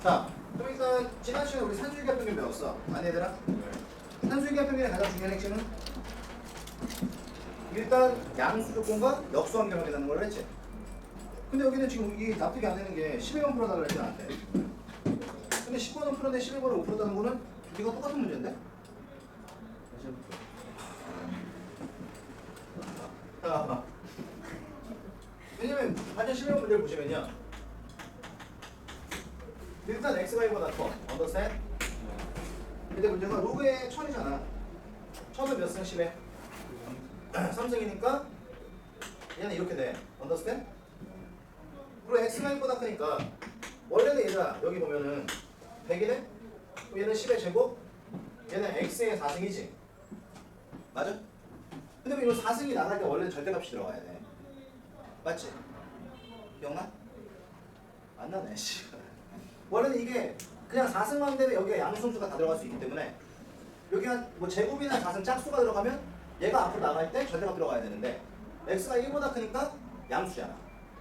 자, 그럼 일단 지난 시간에 우리 산술기압 평균 배웠어. 아니 얘들아? 산술기압 평균의 가장 중요한 핵심은 일단 양수 조건과 역수 환경을 계산하는 걸 했지. 근데 여기는 지금 이 납득이 안 되는 게 11번 풀어달라 했지 나한테. 근데 10번은 풀었는데 11번을 못 풀었다는 거는 이거 똑같은 문제인데? 왜냐면 반전 11번 문제를 보시면요, 일단 x가 1보다 커. 언더스탠? 근데 문제가 로그의 1000이잖아. 1000은 몇 승? 10에 3승이니까 얘는 이렇게 돼. 언더스탠? 그리고 x가 1보다 크니까 원래는 얘가 여기 보면은 100이네? 그럼 얘는 10의 제곱? 얘는 x의 4승이지. 맞아? 근데 이거 4승이 나갈 때 원래는 절대값이 들어가야 돼. 맞지? 기억나? 안 나네, 씨. 원래는 이게 그냥 4승만 되면 여기가 양승수가 다 들어갈 수 있기 때문에 여기가 뭐 제곱이나 4승 짝수가 들어가면 얘가 앞으로 나갈 때 절대값 들어가야 되는데 x가 1보다 크니까 양수잖아.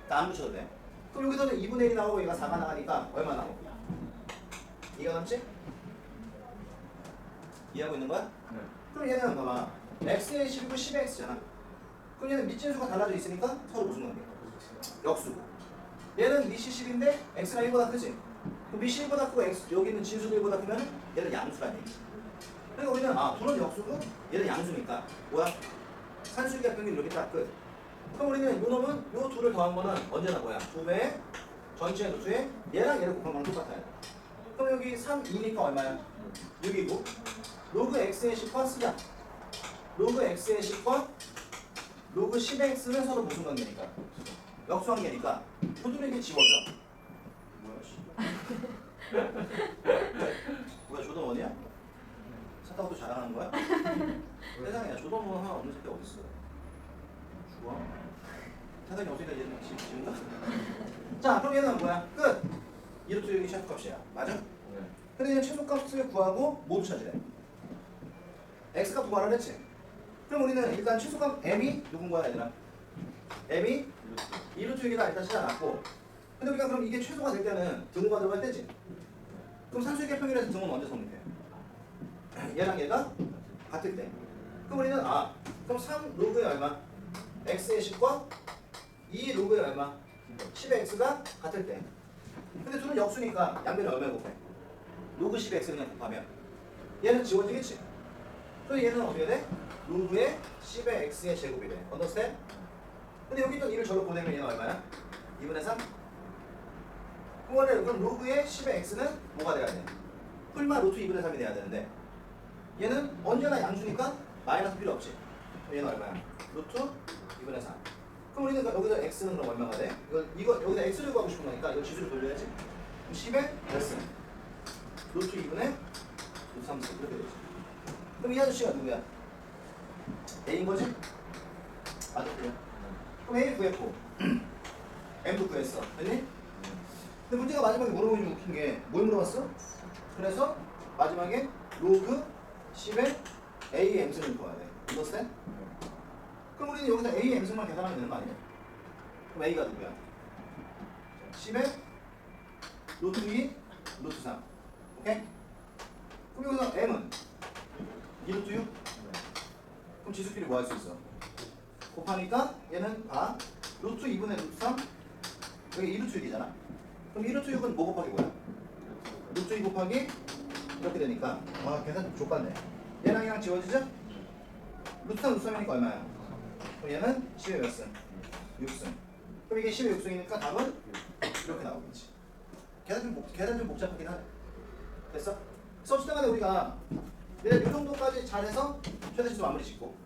나 안 붙여도 돼. 그럼 여기서는 2분의 1이 나오고 얘가 4가 나가니까 얼마 나오고? 2가 남지? 이해하고 있는 거야? 네. 그럼 얘는 봐봐. x의 10이고 10의 x잖아. 그럼 얘는 밑진수가 달라져 있으니까 서로 무슨 관계? 역수고. 얘는 밑이 10인데 x가 1보다 크지? 그럼 밑이 1보다 크고 x, 여기 있는 진수도 1보다 크면 얘는 양수라는 얘기지. 그러니까 우리는 둘은 역수고 얘는 양수니까 뭐야? 산술기압 평균 이렇게 딱 끝. 그럼 우리는 요 놈은 요 둘을 더한 거는 언제나 뭐야? 2배의 전체 루트에 얘랑 얘를 곱한 거랑 똑같아야 돼. 그럼 여기 3, 2니까 얼마야? 6이고 로그 x의 10과 쓰자. 로그 x의 10과 로그 10의 x는 서로 무슨 관계니까? 역수 관계니까 두드려 이게 지워져. 뭐야 씨. 뭐야 조던원이야? 사타구도 자랑하는 거야? 세상에 조던원 하나 없는 새끼 어딨어? 죽어? 세상에 없으니까 얘는 지운다? 자 그럼 얘는 뭐야? 끝! 이루트 여기 최소값이야. 맞아? 네. 근데 얘는 최소값을 구하고 모두 찾으래. x값 구하라 했지? 그럼 우리는 일단 최소값 m이 누군 거야 얘들아? m이 2루트 6이다 일단 찾아놨고 근데 우리가 그럼 이게 최소가 될 때는 등호가 들어갈 때지? 그럼 산수의 평균에서 등호는 언제 성립해? 얘랑 얘가 같을 때 그럼 우리는 그럼 3 로그의 얼마? x의 10과 2 로그의 얼마? 10의 x가 같을 때 근데 둘은 역수니까 양변을 얼마에 곱해? 로그 10의 x 그냥 곱하면 얘는 지워지겠지? 그럼 얘는 어떻게 돼? 로그의 10의 x의 제곱이 돼. 언더스탠? 근데 여기 있던 2를 저로 보내면 얘는 얼마야? 2분의 3? 그럼 로그의 10의 x는 뭐가 돼야 돼? 풀마 루트 2분의 3이 돼야 되는데 얘는 언제나 양수니까 마이너스 필요 없지. 그럼 얘는 얼마야? 루트 2분의 3. 그럼 우리는 여기서 x는 그럼 얼마가 돼? 이거 여기다 x를 구하고 싶은 거니까 이거 지수를 돌려야지. 그럼 10의 x 루트 2분의 루트 3승 이렇게 되지. 그럼 이 아저씨가 누구야? A인 거지? 맞았고요. 그럼 A 구했고 M도 구했어. 됐니? 근데 문제가 마지막에 물어보기 좀 웃긴 게 뭘 물어봤어? 그래서 마지막에 로그 10의 A M승을 구해야 돼. understand? 그럼 우리는 여기서 A M승만 계산하면 되는 거 아니야? 그럼 A가 누구야? 10의 루트 2, 루트 3. 오케이? 그럼 여기서 M은 2 루트 6? 그럼 지수끼리 뭐 할 수 있어? 곱하니까 얘는 루트 2분의 루트 3 여기 2 루트 6이잖아. 그럼 2 루트 6은 뭐 곱하기 뭐야? 루트 2 곱하기 이렇게 되니까 계산 좀 족같네. 얘랑 얘랑 지워지죠? 루트 3 루트 3이니까 얼마야? 그럼 얘는 10의 몇 승? 6승. 그럼 이게 10의 6승이니까 답은 이렇게 나오겠지. 계산 좀 복잡하긴 하네. 됐어? 그래서 어쨌든 간에 우리가 얘네 이 정도까지 잘해서 최대치수 마무리 짓고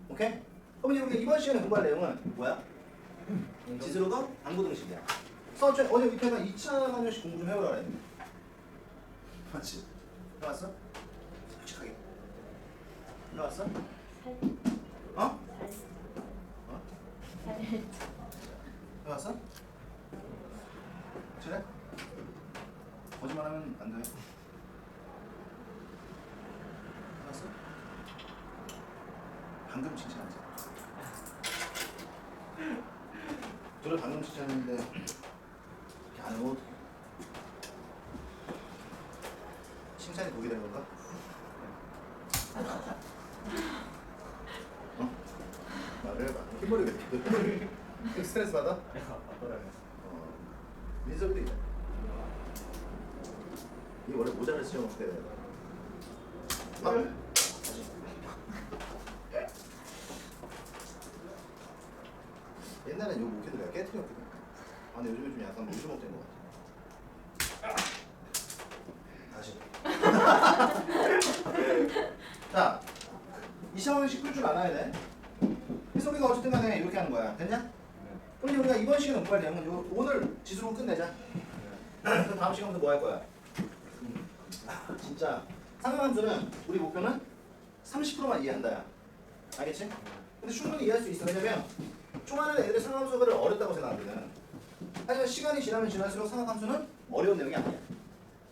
오케이? 그럼 이제 우리가 이번 시간에 공부할 내용은 뭐야? 지수로가 당구등식이야. 그래서 어제 밑에가 2차 반영식 공부 좀 해보라 그랬는데 맞지? 해봤어? 솔직하게 해봤어? 어? 해봤어? 그래? 거짓말하면 안 돼. 해봤어? 방금 칭찬하지. 둘을 방금 칭찬했는데 이렇게 안 해도 어떡해. 칭찬이 독이 되는 건가? 말을 해봐. 흰머리 왜 이렇게 스트레스 받아? 민석이도 있다. 이 원래 모자를 쓰려고 때 다시. 옛날엔 이거 목해도 내가 깨트렸거든. 아 근데 요즘에 좀 약간 물주먹 된것 같아. 다시. 자, 이 시험식 풀 줄 알아야 돼. 그래서 우리가 어쨌든 간에 이렇게 하는 거야. 됐냐? 그럼 우리가 이번 시간에 뭐 해야 되냐면 요 오늘 지수로 끝내자. 그럼 다음 시간부터 뭐 할 거야? 진짜 상하함수는 우리 목표는 30%만 이해한다야. 알겠지? 근데 충분히 이해할 수 있어. 왜냐면 초반에는 애들이 상하함수를 어렵다고 생각하거든. 하지만 시간이 지나면 지날수록 상하함수는 어려운 내용이 아니야.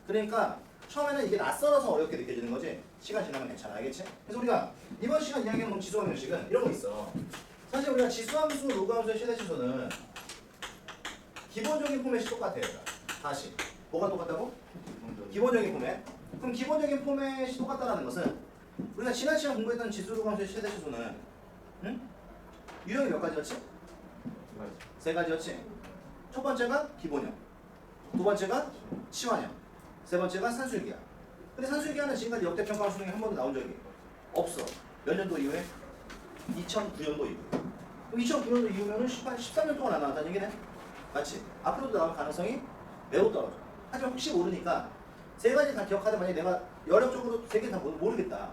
그러니까 처음에는 이게 낯설어서 어렵게 느껴지는 거지 시간 지나면 괜찮아. 알겠지? 그래서 우리가 이번 시간 이야기하는 지수함 형식은 이런 거 있어. 사실 우리가 지수함수, 로그함수의 최대치수는 기본적인 포맷이 똑같아요. 다시 뭐가 똑같다고? 기본적인 포맷. 그럼 기본적인 포맷이 똑같다는 것은 우리가 지난 시간 공부했던 지수, 로그함수의 최대치수는 유형이 몇 가지였지? 세 가지였지. 첫 번째가 기본형, 두 번째가 치환형, 세 번째가 산술기하. 근데 산술기하는 지금까지 역대 평가 수능에 한 번도 나온 적이 없어. 몇 년도 이후에? 2009년도 이후. 2009년도 이후면은 13년 동안 안 나왔다는 얘기네. 맞지? 앞으로도 나올 가능성이 매우 떨어져. 하지만 혹시 모르니까 세 가지 다 기억하다 만약에 내가 여력적으로 세 개 다 모르겠다.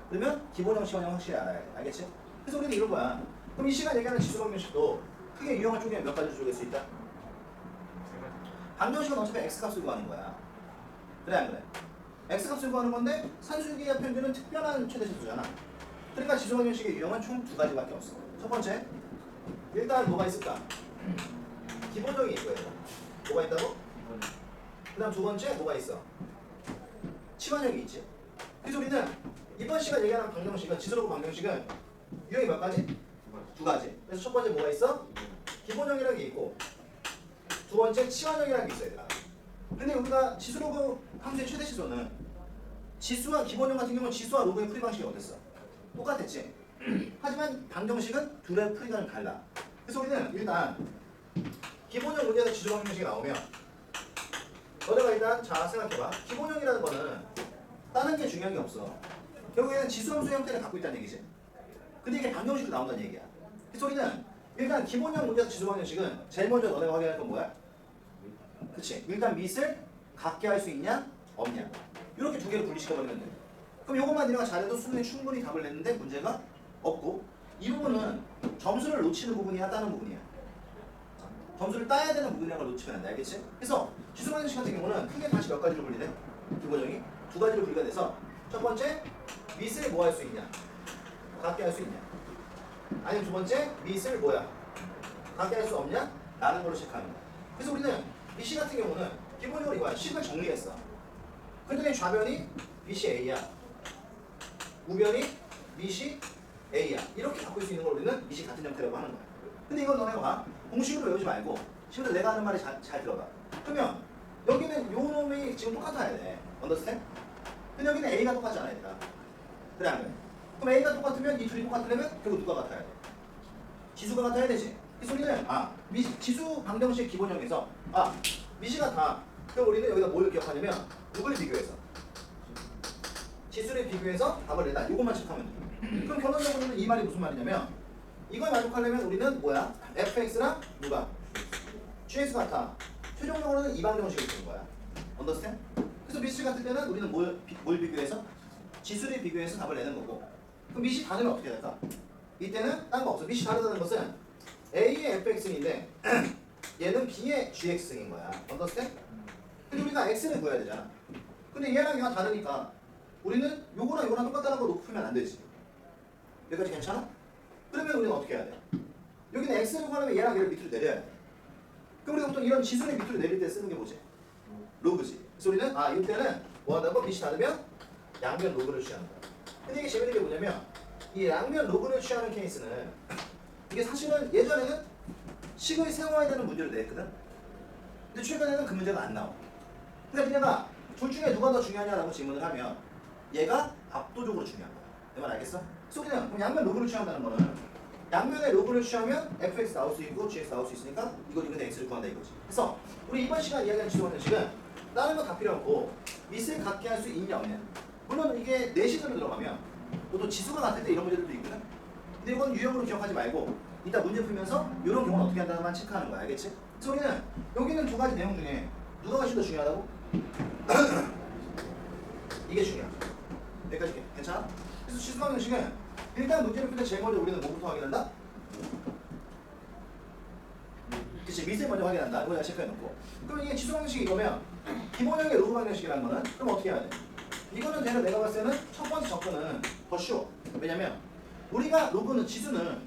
그러면 기본형, 치환형 확실히 알아야 돼. 알겠지? 그래서 우리는 이런 거야. 그럼 이 시간 얘기하는 지수방정식도 크게 유형을 쪼개면 몇 가지를 쪼갤 수 있다? 방정식은 어차피 x값을 구하는 거야. 그래 안 그래? x값을 구하는 건데 산술기하 평균은 특별한 최대치수잖아. 그러니까 지수방정식의 유형은 총 두 가지밖에 없어. 첫 번째, 일단 뭐가 있을까? 기본형이 있고요. 뭐가 있다고? 그 다음 두 번째 뭐가 있어? 치환형이 있지. 그래서 우리는 이번 시간 얘기하는 방정식은 지수로그 방정식은 유형이 몇 가지? 두 가지. 그래서 첫 번째 뭐가 있어? 기본형이라는 게 있고 두 번째 치환형이라는 게 있어야 돼. 근데 우리가 지수로그 함수의 최대치수는 지수와 기본형 같은 경우는 지수와 로그의 풀이 방식이 어땠어? 똑같았지. 하지만 방정식은 둘의 풀이가 좀 달라. 그래서 우리는 일단 기본형 문제에서 지수 방정식이 나오면 너네가 일단 자 생각해봐. 기본형이라는 거는 다른 게 중요한 게 없어. 결국에는 지수함수 형태를 갖고 있다는 얘기지. 근데 이게 방정식으로 나온다는 얘기야. 그래서 우리는 일단 기본형 문제에서 지수 방정식은 제일 먼저 너네가 확인할 건 뭐야? 그치? 일단 밑을 같게 할 수 있냐? 없냐? 이렇게 두 개를 분리시켜버리면 돼. 그럼 이것만 니네가 잘해도 수능에 충분히 답을 냈는데 문제가 없고 이 부분은 점수를 놓치는 부분이야 따는 부분이야? 점수를 따야 되는 부분이라는 걸 놓치면 안 돼. 알겠지? 그래서 지수 방정식 같은 경우는 크게 다시 몇 가지로 분리돼? 기본형이 두 가지로 분리가 돼서 첫 번째 밑을 뭐 할 수 있냐? 같게 할 수 있냐? 아니면 두 번째 밑을 뭐야? 같게 할 수 없냐? 라는 걸로 체크하는 거야. 그래서 우리는 밑이 같은 경우는 기본적으로 이거야. 식을 정리했어. 그랬더니 좌변이 밑이 A야. 우변이 밑이 A야. 이렇게 바꿀 수 있는 걸 우리는 밑이 같은 형태라고 하는 거야. 근데 이건 너네가 봐. 공식으로 외우지 말고 실제로 내가 하는 말이 잘 들어봐. 그러면 여기는 요 놈이 지금 똑같아야 돼. 언더스탠? 근데 여기는 A가 똑같지 않아야 돼. 그래 안 그래? 그럼 A가 똑같으면 이 둘이 똑같으려면 결국 누가 같아야 돼? 지수가 같아야 되지. 그래서 우리는 지수 방정식 기본형에서 밑이 같아. 그럼 우리는 여기다 뭘 기억하냐면 누굴 비교해서 지수를 비교해서 답을 내다. 이것만 체크하면 돼. 그럼 결론적으로는 이 말이 무슨 말이냐면 이걸 만족하려면 우리는 뭐야? fx랑 누가? gx 같아. 최종적으로는 이 방정식을 쓰는 거야. 언더스탠? 그래서 밑이 같을 때는 우리는 뭘 비교해서? 지수를 비교해서 답을 내는 거고. 그럼 밑이 다르면 어떻게 될까? 이때는 딴 거 없어. 밑이 다르다는 것은 A의 fx인데 얘는 B의 gx인 거야. 언더스탠? 근데 우리가 x를 구해야 되잖아. 근데 얘랑 얘가 다르니까 우리는 요거랑 요거랑 똑같다는 걸 놓고 풀면 안 되지. 여기까지 괜찮아? 그러면 우리는 어떻게 해야 돼? 여기는 x를 구하려면 얘랑 얘를 밑으로 내려야 돼. 그럼 우리가 보통 이런 지수를 밑으로 내릴 때 쓰는 게 뭐지? 로그지. 그래서 우리는 이때는 뭐 한다고? 밑이 다르면 양변 로그를 취하는 거야. 근데 이게 재밌는 게 뭐냐면 이 양변 로그를 취하는 케이스는 이게 사실은 예전에는 식을 세워야 되는 문제를 냈거든. 근데 최근에는 그 문제가 안 나와. 그러니까 니네가 둘 중에 누가 더 중요하냐라고 질문을 하면 얘가 압도적으로 중요한 거야. 내 말 알겠어? 그래서 그냥 그럼 양면 로그를 취한다는 거는 양면의 로그를 취하면 fx 나올 수 있고 gx 나올 수 있으니까 이걸 이근의 x를 구한다 이거지. 그래서 우리 이번 시간 이야기한 지수 방정식은 다른 거 다 필요 없고 밑을 갖게 할 수 있냐 없냐. 물론 이게 내시전으로 들어가면 또 지수가 같을 때 이런 문제들도 있거든. 근데 이건 유형으로 기억하지 말고 이따 문제 풀면서 이런 경우는 어떻게 한다는만 체크하는 거야. 알겠지? 그래서 우리는 여기는 두 가지 내용 중에 누가 훨씬 더 중요하다고? 이게 중요해. 여기까지 괜찮아? 그래서 지수 방정식은 일단 문제를 풀 때 제일 먼저 우리는 뭐부터 확인한다? 그치, 밑을 먼저 확인한다. 이거 내가 체크해놓고. 그럼 이게 지수 방정식이 이거면 기본형의 로그 방정식이라는 거는 그럼 어떻게 해야 돼? 이거는 내가 봤을 때는 첫 번째 접근은 더 쉬워. 왜냐면 우리가 로그는 지수는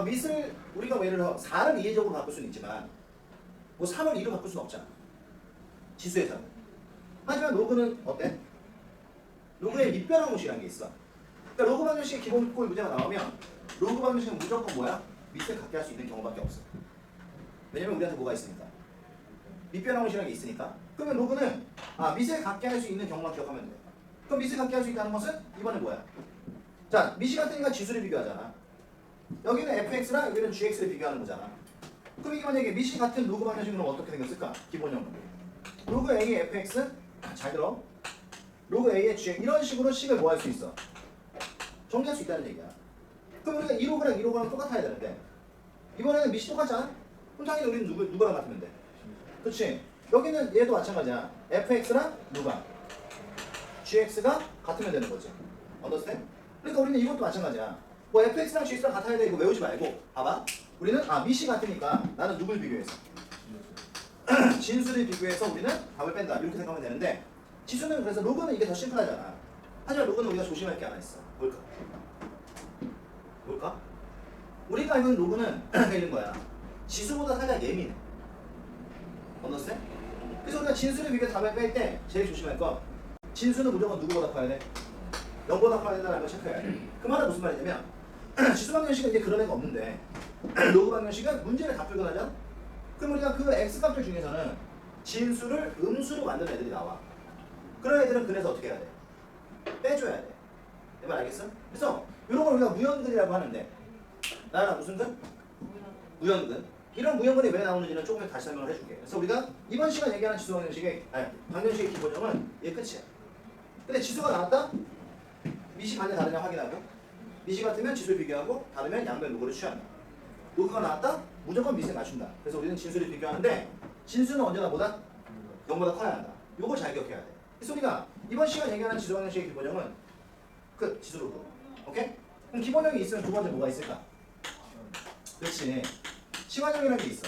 밑을 우리가 뭐 예를 들어 4를 이해적으로 바꿀 수는 있지만 뭐 3을 2로 바꿀 수는 없잖아. 지수에서는. 하지만 로그는 어때? 로그에 밑변환공식이라는 게 있어. 그러니까 로그 방정식의 기본 꼴 문제가 나오면 로그 방정식은 무조건 뭐야? 밑을 갖게 할 수 있는 경우밖에 없어. 왜냐면 우리한테 뭐가 있으니까. 밑변환공식이라는 게 있으니까. 그러면 로그는 밑을 갖게 할 수 있는 경우만 기억하면 돼. 그럼 밑을 갖게 할 수 있다는 것은 이번에 뭐야? 자, 밑이 같으니까 지수를 비교하잖아. 여기는 fx랑 여기는 gx를 비교하는 거잖아. 그럼 이게 만약에 밑이 같은 로그 방정식은 어떻게 생겼을까? 기본형은 로그 a의 fx 잘 들어. 로그 a의 gx 이런 식으로 식을 뭐 할 수 있어? 정리할 수 있다는 얘기야. 그럼 우리가 이 로그랑 이 로그랑 똑같아야 되는데 이번에는 밑이 똑같잖아? 그럼 당연히 우리는 누구랑 같으면 돼? 그렇지? 여기는 얘도 마찬가지야. fx랑 누가? gx가 같으면 되는 거지. 언더스탠? 그러니까 우리는 이것도 마찬가지야. 뭐 fx랑 gx랑 같아야 돼 이거 외우지 말고 봐봐. 우리는 밑이 같으니까 나는 누굴 비교해서? 진수를 비교해서 우리는 답을 뺀다. 이렇게 생각하면 되는데 지수는 그래서 로그는 이게 더 심플하잖아. 하지만 로그는 우리가 조심할 게 하나 있어. 뭘까? 뭘까? 우리가 알고 있는 로그는 이런 거야. 지수보다 살짝 예민해. 언더스탠? 그래서 우리가 진수를 비교해서 답을 뺄 때 제일 조심할 건 진수는 무조건 누구보다 커야 돼? 0보다 커야 된다는 걸 체크해야 돼. 그 말은 무슨 말이냐면 지수 방정식은 이제 그런 애가 없는데 로그 방정식은 문제를 다 풀고 나잖아? 그럼 우리가 그 x값들 중에서는 진수를 음수로 만드는 애들이 나와. 그런 애들은 그래서 어떻게 해야 돼? 빼줘야 돼. 내 말 알겠어? 그래서 이런 걸 우리가 무연근이라고 하는데 나는 무슨 근? 무연근. 이런 무연근이 왜 나오는지는 조금 다시 설명을 해줄게. 그래서 우리가 이번 시간 얘기하는 지수 방정식의 방정식의 기본형은 이게 끝이야. 근데 지수가 나왔다? 밑이 반대 다르냐 확인하고 밑이 같으면 지수를 비교하고 다르면 양변 로그를 취한다. 로그가 나왔다? 무조건 밑에 맞춘다. 그래서 우리는 진수를 비교하는데 진수는 언제나 보다 0보다 커야 한다. 요거 잘 기억해야 돼. 그래서 우리가 이번 시간 얘기하는 지수 방정식의 기본형은 지수 로그. 오케이? 그럼 기본형이 있으면 두 번째 뭐가 있을까? 그렇지. 치환형이라는 게 있어.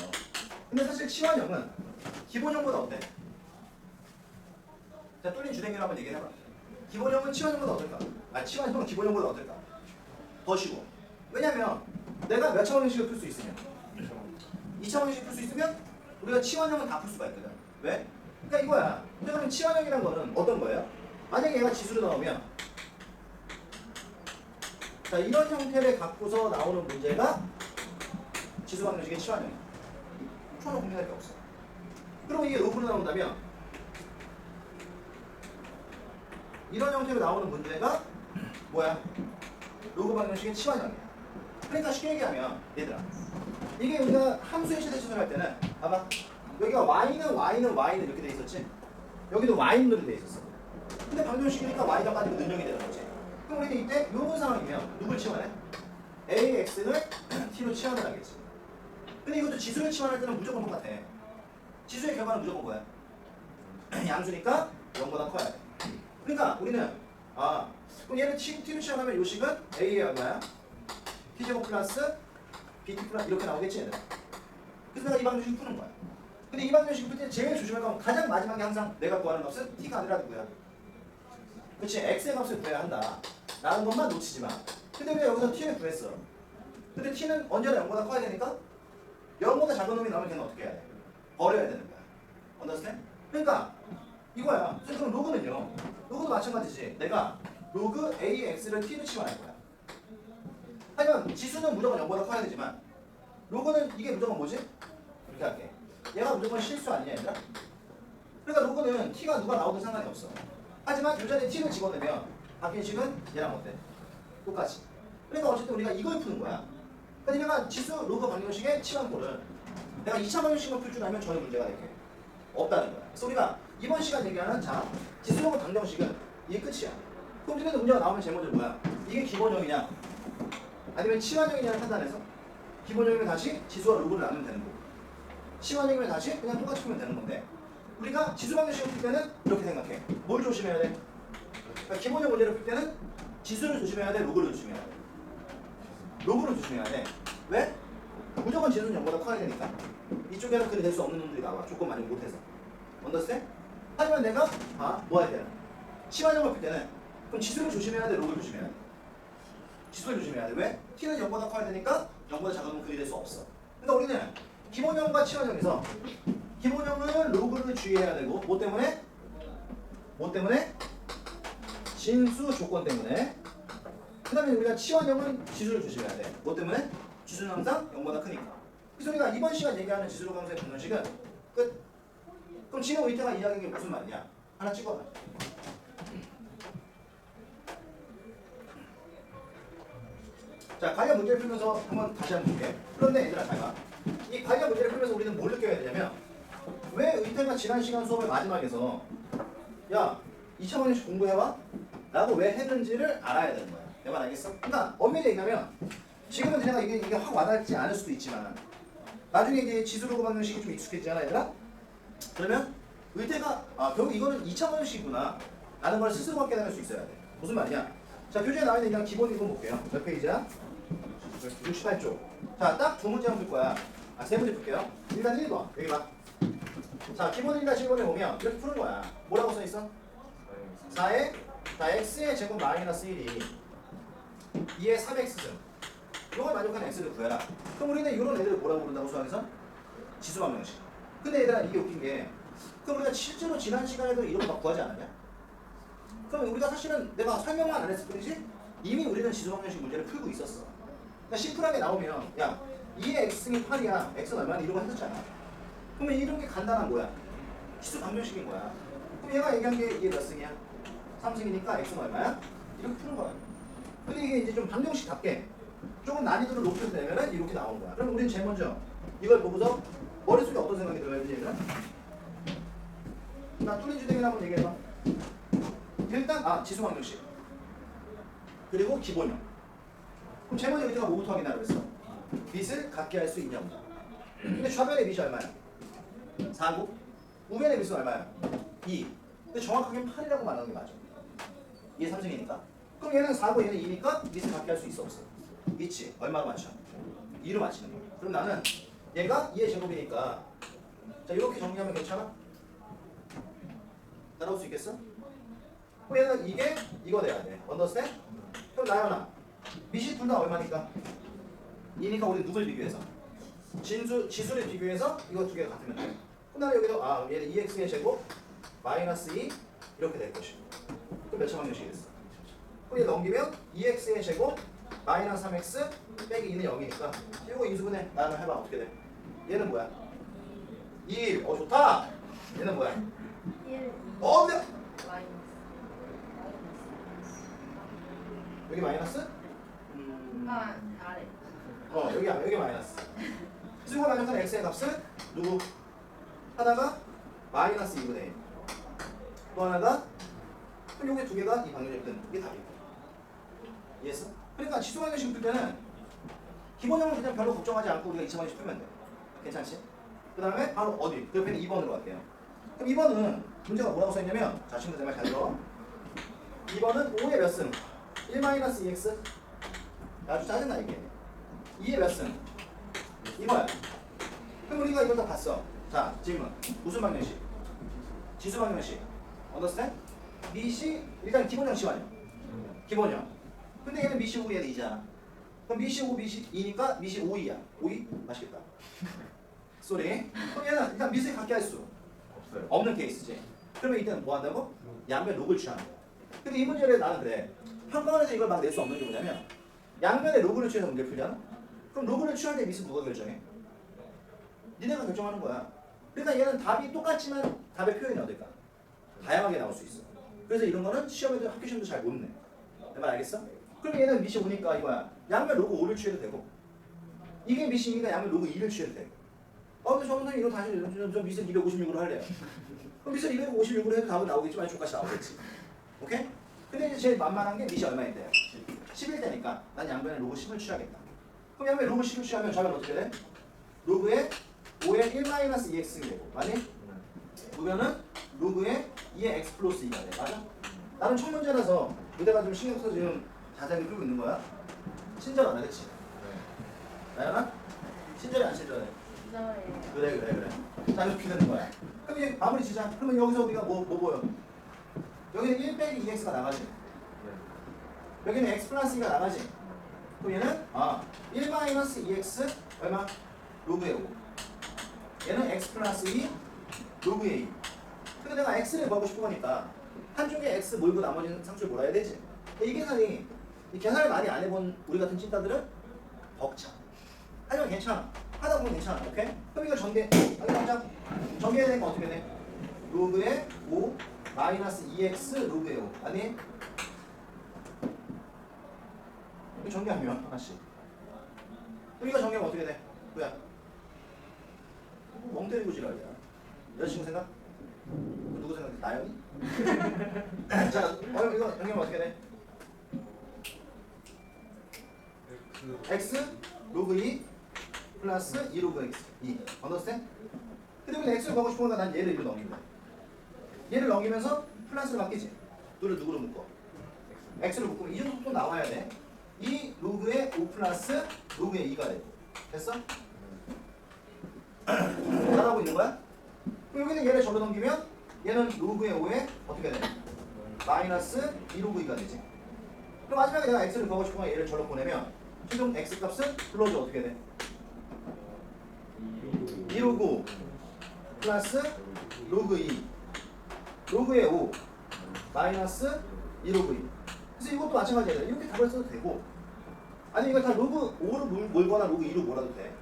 근데 사실 치환형은 기본형보다 어때? 자, 뚫린 주댕이로 한번 얘기해봐. 기본형은 치환형보다 어떨까? 치환형은 기본형보다 어떨까? 더 쉬워. 왜냐면 내가 몇 차 방정식을 풀 수 있으면 2차 방정식 풀 수 있으면 우리가 치환형은 다 풀 수가 있거든. 왜? 그러니까 이거야. 그러면 치환형이란 거는 어떤 거예요? 만약에 얘가 지수로 나오면 자, 이런 형태를 갖고서 나오는 문제가 지수 방정식의 치환형이야. 전혀 고민할 게 없어. 그러면 이게 로그로 나온다면 이런 형태로 나오는 문제가 뭐야? 로그 방정식의 치환형이야. 그러니까 쉽게 얘기하면 얘들아 이게 우리가 함수의 시대처럼 할 때는 봐봐 여기가 y는 이렇게 돼 있었지? 여기도 y는 돼 있었어. 근데 방정식이니까 y가 빠지고 능력이 되는 거지. 그럼 우리는 이때 요런 상황이면 누굴 치환해? ax를 t로 치환을 하겠지. 근데 이것도 지수를 치환할 때는 무조건 똑같아. 지수의 결과는 무조건 뭐야? 양수니까 0보다 커야 돼. 그러니까 우리는 그럼 얘는 t로 치환하면 요 식은 a의 얼마야? t제곱 플러스 bt 플러스 이렇게 나오겠지 얘들. 그래서 내가 이 방정식 푸는 거야. 근데 이 방정식 풀 때 제일 조심할 건 가장 마지막에 항상 내가 구하는 값은 t가 아니라 누구야? 그치, x의 값을 구해야 한다 라는 것만 놓치지 마. 근데 우리가 여기서 t를 구했어. 근데 t는 언제나 0보다 커야 되니까 0보다 작은 놈이 나오면 걔는 어떻게 해야 돼? 버려야 되는 거야. 언더스탠? 그러니까 이거야. 그럼 로그는요. 로그도 마찬가지지. 내가 로그 ax를 t로 치환할 거야. 하지만 지수는 무조건 0보다 커야 되지만 로그는 이게 무조건 뭐지? 이렇게 할게. 얘가 무조건 실수 아니냐 얘들아? 그러니까 로그는 이거는 t가 누가 나오든 상관이 없어. 하지만 이 자리에 t를 집어넣으면 바뀐 식은 얘랑 어때? 똑같이. 그러니까 어쨌든 우리가 이걸 푸는 거야. 그러니까 내가 지수 로그 방정식의 치환골을 내가 2차 방정식만 풀 줄 알면 전혀 문제가 이렇게 없다는 거야. 그래서 우리가 이번 시간 얘기하는 자 지수 로그 방정식은 이게 끝이야. 그럼 우리는 문제가 나오면 제일 먼저 뭐야? 이게 기본형이냐 아니면 치환형이냐를 판단해서 기본형이면 다시 지수와 로그를 나누면 되는 거고 치환형이면 다시 그냥 똑같이 풀면 되는 건데 우리가 지수 방정식을 풀 때는 이렇게 생각해. 뭘 조심해야 돼? 그러니까 기본형 문제를 풀 때는 지수를 조심해야 돼, 로그를 조심해야 돼. 로그를 조심해야 돼. 왜? 무조건 지수는 0보다 커야 되니까. 이쪽에는 그리 될 수 없는 놈들이 나와. 조건 만족 못해서. 언더스탠? 하지만 내가 뭐 해야 되나? 치환형을 풀 때는 그럼 지수를 조심해야 돼, 로그를 조심해야 돼. 지수를 조심해야 돼. 왜? t는 0보다 커야 되니까 0보다 작으면 그리 될 수 없어. 그러니까 우리는 기본형과 치환형에서 기본형은 로그를 주의해야 되고 뭐 때문에? 뭐 때문에? 진수 조건 때문에. 그 다음에 우리가 치환형은 지수를 조심해야 돼. 뭐 때문에? 지수는 항상 0보다 크니까. 그래서 우리가 이번 시간 얘기하는 지수로 강조의 방정식은 끝. 그럼 지금 의태가 이야기한 게 무슨 말이냐? 하나 찍어봐. 자, 관련 문제를 풀면서 한번 다시 한번 볼게. 그런데 얘들아 잘 봐. 이 관련 문제를 풀면서 우리는 뭘 느껴야 되냐면 왜 의태가 지난 시간 수업의 마지막에서 야 2차 방정식 공부해와? 라고 왜 했는지를 알아야 되는 거야. 내 말 알겠어? 그러니까 엄밀히 얘기하면 지금은 내가 이게 확 와닿지 않을 수도 있지만 나중에 이제 지수로그 방정식이 좀 익숙해지잖아 얘들아? 그러면 의태가 결국 이거는 2차 방정식이구나 라는 걸 스스로가 깨달을 수 있어야 돼. 무슨 말이냐? 자, 교재에 나와 있는 그냥 기본 읽어 볼게요. 몇 페이지야? 68쪽. 자, 딱 두 문제만 풀 거야. 세 문제 풀게요. 일단 1번. 여기 봐. 자, 기본 1-1번에 보면 이렇게 푸는 거야. 뭐라고 써 있어? 4에 x의 제곱 마이너스 1이 2의 3x승. 이걸 만족하는 x를 구해라. 그럼 우리는 이런 애들을 뭐라고 부른다고 수학에서? 지수 방정식. 근데 얘들아 이게 웃긴 게 그럼 우리가 실제로 지난 시간에도 이런 거 막 구하지 않았냐? 그럼 우리가 사실은 내가 설명만 안 했을 뿐이지 이미 우리는 지수 방정식 문제를 풀고 있었어. 그러니까 심플하게 나오면 야 2의 x승이 8이야. x는 얼마나 이런 거 했었잖아. 그러면 이런 게 간단한 거야. 지수 방정식인 거야. 그럼 얘가 얘기한 게 이게 몇 승이야? 3승이니까 x는 얼마야? 이렇게 푸는 거야. 근데 이게 이제 좀 방정식답게 조금 난이도를 높여서 내면은 이렇게 나오는 거야. 그럼 우리는 제일 먼저 이걸 보고서 머릿속에 어떤 생각이 들어야 되지 얘들아? 나 뚫린 주댕이 한번 얘기해봐. 일단 지수 방정식 그리고 기본형. 그럼 제일 먼저 의태가 뭐부터 확인하라고 했어? 빛을 갖게 할 수 있냐 없냐. 근데 좌변의 빛이 얼마야? 4고 우변의 빛은 얼마야? 2. 근데 정확하게 8이라고 말하는 게 맞아. 얘 3승이니까. 그럼 얘는 4고 얘는 2니까 빛을 갖게 할 수 있어 없어? 있지. 얼마로 맞춰? 2로 맞추는 거야. 그럼 나는 얘가 2의 제곱이니까 자 이렇게 정리하면 괜찮아? 따라올 수 있겠어? 그럼 얘는 이게 이거 돼야 돼. 언더스탠? 그럼 나연아 빛이 둘 다 얼마니까? 2니까 우리 누굴 비교해서? 지수를 비교해서 이거 두 개가 같으면 돼. 그 다음에 여기도 얘는 2x의 제곱 마이너스 2 이렇게 될 것이고 그럼 몇 차 방정식이 됐어? 그럼 얘 넘기면 2x의 제곱 마이너스 3x 빼기 2는 0이니까 이거 인수분해 나는 해봐 어떻게 돼? 얘는 뭐야? 2 좋다! 얘는 뭐야? 1 근데 마이너스 여기 마이너스? 아래 여기 마이너스. 수가 만족하는 x의 값은 누구? 하나가 마이너스 2분의 1. 또 하나가 그럼 여기 두 개가 이 방정식 든 이게 답이고. 이해했어? 그러니까 지수 방정식 풀 때는 기본형은 그냥 별로 걱정하지 않고 우리가 2차 방정식 풀면 돼. 괜찮지? 그 다음에 바로 어디? 그 옆에는 2번으로 갈게요. 그럼 2번은 문제가 뭐라고 써있냐면 자 친구들 말 잘 들어. 2번은 5의 몇 승? 1-2x? 아주 짜증나 이게. 2의 몇 승? 이거야. 그럼 우리가 이걸 다 봤어. 자, 질문. 무슨 방정식? 지수 방정식. 언더스탠? 미시 일단 기본형 치환형. 기본형. 근데 얘는 미시 5, 얘는 2잖아. 그럼 미시 5, 미시 2니까 미시 5이야. 5이? 맛있겠다. 쏘리. 그럼 얘는 일단 미시를 갖게 할 수 없는 케이스지. 그러면 이때는 뭐 한다고? 양변 로그를 취하는 거야. 근데 이 문제를 나는 그래. 평가원에서 이걸 막 낼 수 없는 게 뭐냐면 양변의 로그를 취해서 문제를 풀잖아? 그럼 로그를 취할 때 미스 누가 결정해? 니네가 결정하는 거야. 그러니까 얘는 답이 똑같지만 답의 표현이 어딜까? 다양하게 나올 수 있어. 그래서 이런 거는 시험에도 학교 시험도 잘 못 내. 내 말 알겠어? 그럼 얘는 미시 오니까 이거야. 양면 로그 5를 취해도 되고 이게 미시니까 양면 로그 2를 취해도 되고. 근데 저 선생님 이거 다시 저 미술 256으로 할래요. 그럼 미술 256으로 해도 답은 나오겠지만 족같이 나오겠지. 오케이? 근데 이제 제일 만만한 게 미시 얼마인데요? 11대니까 난 양변에 로그 10을 취하겠다. 그럼 양변에 로그 10을 취하면 저는 어떻게 돼? 로그에 5에 1-2x가 되고 맞니? 그러면은 로그에 2의 x 플러스 2가 돼. 맞아? 나는 첫 문제라서 무대가 좀 신경 써서 지금 자세하게 풀고 있는 거야. 친절 안 해, 그치? 나연아? 친절이 안 친절해? 이거예요. 그래. 자, 이렇게 되는 거야. 그럼 이제 마무리 지자. 그러면 여기서 우리가 뭐 보여? 여기는 1 빼기 2x가 나가지. 여기는 x 플러스 2가 나가지. 그럼 얘는 1 마이너스 2x 얼마? 로그의 5. 얘는 x 플러스 2 로그의 2. 근데 내가 x를 구하고 싶은 거니까 한쪽에 x 몰고 나머지는 상수를 몰아야 되지. 이 계산이 이 계산을 많이 안 해본 우리 같은 찐따들은 벅차. 하지만 괜찮아. 하다 보면 괜찮아. 오케이? 그럼 이거 당장 전개해야 되니까 어떻게 돼? 로그의 5 마이너스 2x 로그의 5 아니? 이거 전개하면 하나씩. 그럼 이거 전개하면 어떻게 돼? 뭐야? 멍 때리고 지랄이야. 여자친구 생각? 누구 생각해? 나연이? 자, 이거 전개하면 어떻게 돼? x 로그 2 플러스 2 로그 x 2 언더스탠? 근데 우리 x를 구하고 싶으니까 난 얘를 1로 넘깁니다. 얘를 넘기면서 플러스를 바뀌지. 너를 누구로 묶어? x를 묶으면 이 정도 또 나와야 돼. 이 로그의 5 플러스 로그의 2가 돼. 됐어? 잘하고 있는 거야? 그럼 여기는 얘를 절로 넘기면 얘는 로그의 5에 어떻게 돼? 마이너스 2 로그 2가 되지. 그럼 마지막에 내가 x를 구하고 싶으면 얘를 절로 보내면 최종 x 값은 불러줘 어떻게 돼? 2 로그 5 플러스 로그 2 로그의 5 마이너스 2 로그 2. 그래서 이것도 마찬가지야. 이렇게 답을 써도 되고 아니 이거 다 로그 5로 몰거나 로그 2로 몰아도 돼.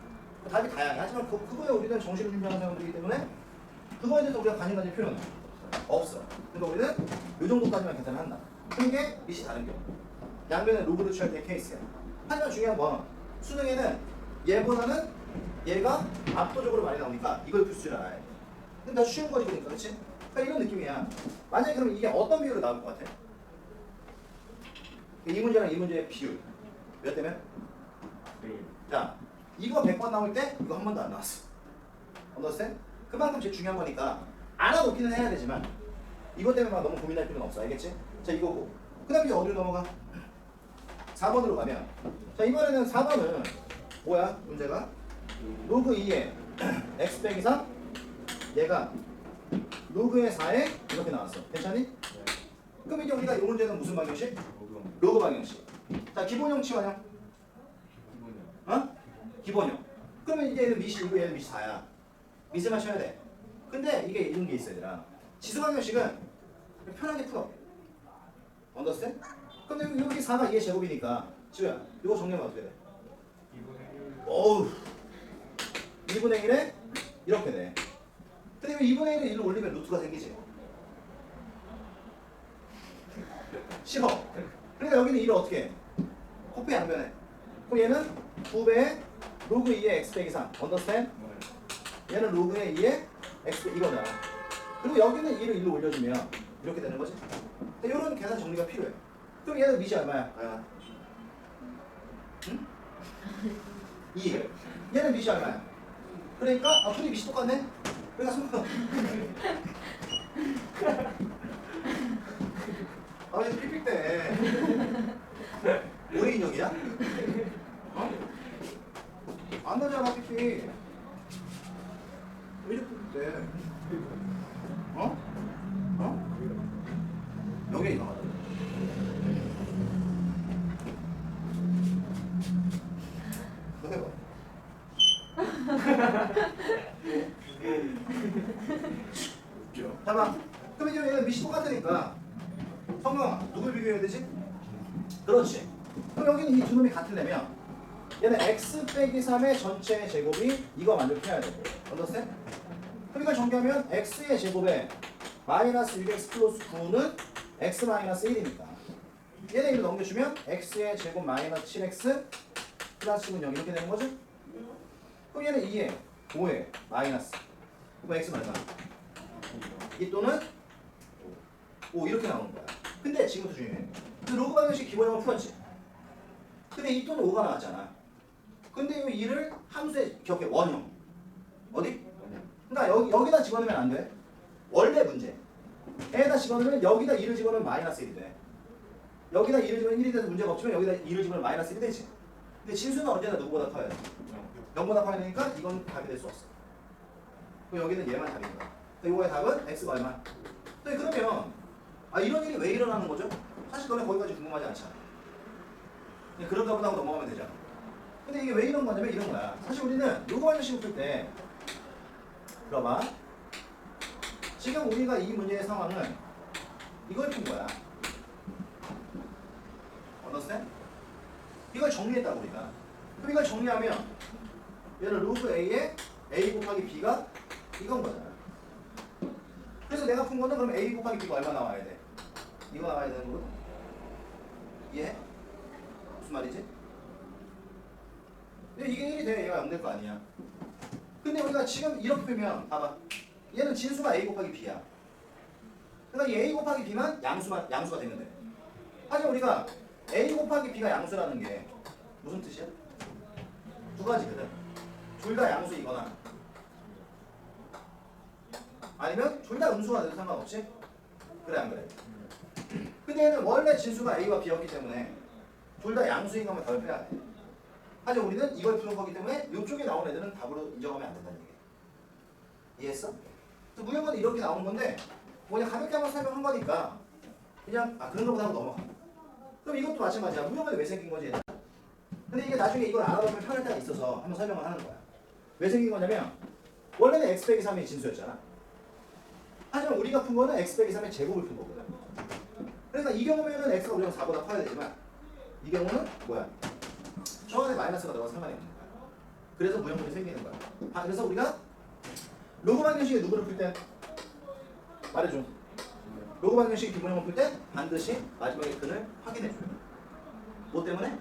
답이 다양해. 하지만 그거에 우리는 정신을 준비하는 사람들이기 때문에 그거에 대해서 우리가 관심 가질 필요는 없어. 그러니까 우리는 이 정도까지만 계산을 한다. 이게 밑이 다른 경우. 양변에 로그를 취할 때 케이스야. 하지만 중요한 건 수능에는 얘보다는 얘가 압도적으로 많이 나오니까 이걸 풀 줄 알아야 돼. 근데 다 쉬운 거지 그러니까 그렇지? 그러니까 이런 느낌이야. 만약에 그럼 이게 어떤 비율로 나올 것 같아? 이 문제랑 이 문제의 비율 몇 대면? 자, 이거 100번 나올 때 이거 한 번도 안 나왔어. 언더스탠? 그만큼 제일 중요한 거니까 알아놓기는 해야 되지만 이것 때문에 막 너무 고민할 필요는 없어. 알겠지? 자, 이거고. 그 다음에 이제 어디로 넘어가? 4번으로 가면 자, 이번에는 4번은 뭐야? 문제가? 로그 2에 x 빼기 3 얘가 로그의 4에 이렇게 나왔어. 괜찮니? 그럼 이제 우리가 이 문제는 무슨 방정식? 로그 방정식. 자, 기본형 치환형. 기본형. 그러면 이제 얘는 미시 2고 얘는 미시 4야. 미세만 쳐야 돼. 근데 이게 이런 게 있어 얘들아. 지수 방정식은 편하게 풀어. 언더스탠? 근데 여기 4가 2의 제곱이니까 지우야 이거 정리하면 어떻게 돼? 2분의 1에 이렇게 돼. 근데 2분의 1을 1로 올리면 루트가 생기지. 싫어. 그러니까 여기는 1을 어떻게 해? 코피 양변에. 그럼 얘는 9배의 로그 2의 x 빼기 3. 언더스탠? 얘는 로그의 2의 x 이거잖아. 그리고 여기는 2를 1로 올려주면 이렇게 되는 거지. 이런 계산 정리가 필요해. 그럼 얘는 미시 얼마야? 응? 2. 얘는 미시 얼마야? 그러니까 둘이 미시 똑같네? 그러니까 손 얘 픽픽대. 오래 인형이야? 안 나잖아 픽픽. 왜 이렇게 픽픽대? 여기에 이상하다. 너 해봐. 웃겨. 잠깐. 그럼 이제 얘는 미시 똑같으니까 성경아 누굴 비교해야 되지? 그렇지. 그럼 여기는 이 두 놈이 같으려면 얘는 x 빼기 3의 전체 제곱이 이거 만족해야 되고 언더스탠? 그럼 이걸 전개하면 x의 제곱에 마이너스 6x 플러스 9는 x 마이너스 1이니까 얘네 이로 넘겨주면 x의 제곱 마이너스 7x 플러스 10은 0 이렇게 되는 거죠? 그럼 얘는 2에 5에 마이너스 그럼 x는 얼마? 이 또는 5 이렇게 나오는 거야. 근데 지금부터 중요해. 그 로그 방정식 기본형을 풀었지. 근데 이 또는 5가 나왔잖아. 근데 이 2를 함수에 기억해. 원형. 어디? 그러니까 여기다 집어넣으면 안 돼. 원래 문제. 에다 집어넣으면 여기다 2를 집어넣으면 마이너스 1이 돼. 여기다 2를 집어넣으면 1이 돼서 문제가 없지만 여기다 2를 집어넣으면 마이너스 1이 되지. 근데 진수는 언제나 누구보다 커야 돼. 0보다 커야 되니까 이건 답이 될 수 없어. 그럼 여기는 얘만 답인 거야. 이거의 답은 x가 얼마? 근데 그러면 이런 일이 왜 일어나는 거죠? 사실 너네 거기까지 궁금하지 않잖아. 그냥 그런가 보다 하고 넘어가면 되잖아. 근데 이게 왜 이런 거냐면 이런 거야. 사실 우리는 로그 방정식을 풀 때 들어봐. 지금 우리가 이 문제의 상황은 이걸 푼 거야. understand? 이걸 정리했다고 우리가. 그럼 이걸 정리하면 얘는 로그 a에 a 곱하기 b가 이건 거잖아. 그래서 내가 푼 거는 그럼 a 곱하기 b가 얼마 나와야 돼? 이거 나와야 되는 거고. 이해해? 무슨 말이지? 근데 이게 1이 돼. 얘가 0 될 거 아니야. 근데 우리가 지금 이렇게 풀면 봐봐. 얘는 진수가 a 곱하기 b야. 그러니까 이 a 곱하기 b만 양수가 되면 돼. 하지만 우리가 a 곱하기 b가 양수라는 게 무슨 뜻이야? 두 가지거든. 둘 다 양수이거나 아니면 둘 다 음수가 돼도 상관없지? 그래 안 그래? 근데 얘는 원래 진수가 a와 b였기 때문에 둘 다 양수인 거면 답을 빼야 돼. 하지만 우리는 이걸 푸는 거기 때문에 이쪽에 나온 애들은 답으로 인정하면 안 된다는 얘기야. 이해했어? 그래서 무형은 이렇게 나오는 건데 그냥 가볍게 한번 설명한 거니까 그냥 그런 거보다 하고 넘어가. 그럼 이것도 마찬가지야. 무형은 왜 생긴 거지? 근데 이게 나중에 이걸 알아보면 편할 때가 있어서 한번 설명을 하는 거야. 왜 생긴 거냐면 원래는 x 빼기 3이 진수였잖아. 하지만 우리가 푼 거는 x 빼기 3의 제곱을 푼 거거든. 그러니까 이 경우에는 x가 우리가 4보다 커야 되지만 이 경우는 뭐야? 저 안에 마이너스가 들어가서 상관이 없는 거야. 그래서 무형분이 생기는 거야. 그래서 우리가 로그 방정식에 누구를 풀 때 말해줘. 로그 방정식 기본형을 풀 때 반드시 마지막에 근을 확인해줘요. 뭐 때문에?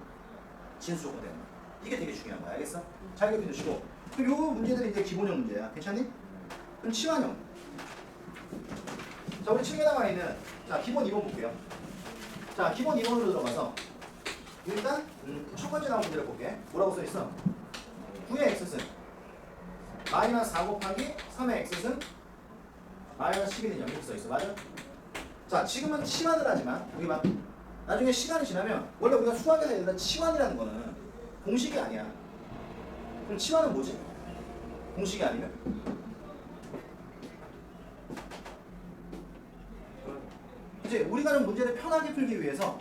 진수 조건 때문에. 이게 되게 중요한 거야. 알겠어? 잘 기억해 두시고. 그럼 요 문제들이 이제 기본형 문제야. 괜찮니? 그럼 치환형. 자, 우리 책에 나와 있는 자 기본 2번 볼게요. 자, 기본 2번으로 들어가서 일단 첫 번째 나온 문제를 볼게. 뭐라고 써 있어? 9의 x승 마이너스 4 곱하기 3의 x승 마이너스 11은 0 이렇게 써 있어. 맞아? 자, 지금은 치환을 하지만 여기 봐. 나중에 시간이 지나면 원래 우리가 수학에서 얘들아 치환이라는 거는 공식이 아니야. 그럼 치환은 뭐지? 공식이 아니면? 이제 우리가 좀 문제를 편하게 풀기 위해서